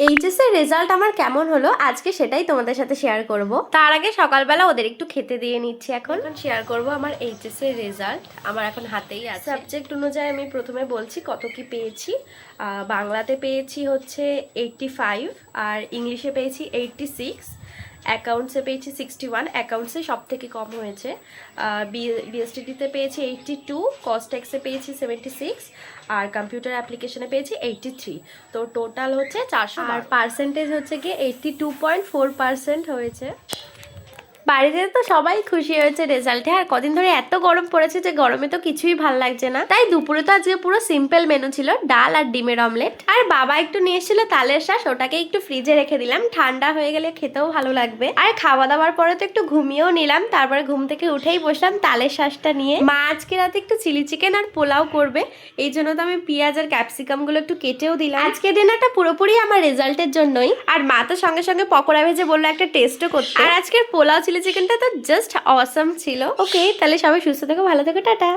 HS এর result আমার কেমন হলো আজকে সেটাই তোমাদের সাথে শেয়ার করব। তার আগে সকালবেলা ওদের একটু খেতে দিয়ে নিচ্ছি। এখন শেয়ার করব আমার এইচএস এর রেজাল্ট। আমার এখন হাতেই আছে। সাবজেক্ট অনুযায়ী আমি প্রথমে বলছি কত কি পেয়েছি। বাংলাতে পেয়েছি হচ্ছে 85, আর ইংলিশে পেয়েছি 86, অ্যাকাউন্টসে পেয়েছি 61, অ্যাকাউন্টসে সব থেকে কম হয়েছে। বিএসটিডিতে পেয়েছি 82, কস্টেক্সে পেয়েছি 76, আর কম্পিউটার অ্যাপ্লিকেশনে পেয়েছি 83। তো টোটাল হচ্ছে 400, আর পার্সেন্টেজ হচ্ছে গিয়ে 82.4% হয়েছে। বাড়িতে তো সবাই খুশি হয়েছে রেজাল্টে। আর কদিন ধরে এত গরম পড়েছে যে গরমে তো কিছুই ভাল লাগছে না, তাই দুপুরে তো আজকে পুরো সিম্পল মেনু ছিল, ডাল আর ডিমের অমলেট। আর বাবা একটু নিয়ে এসেছিল তালের শাঁস, ওটাকে একটু ফ্রিজে রেখে দিলাম, ঠান্ডা হয়ে গেলে খেতেও ভালো লাগবে। আর খাওয়া দাওয়ার পরে তো একটু ঘুমিয়েও নিলাম, তারপরে ঘুম থেকে উঠেই বসলাম তালের শাঁসটা নিয়ে। মা আজকে রাতে একটু চিলি চিকেন আর পোলাও করবে, এই জন্য তো আমি পেঁয়াজ আর ক্যাপসিকাম গুলো একটু কেটেও দিলাম। আজকে ডিনারটা পুরোপুরি আমার রেজাল্টের জন্যই। আর মা তো সঙ্গে সঙ্গে পকোড়া ভেজে বললো একটা টেস্টও করতে। আর আজকের পোলাও চিলি চিকেনটা তো জাস্ট অসাম ছিল। ওকে, তাহলে সবাই সুস্থ থেকো, ভালো থেকো, টাটা।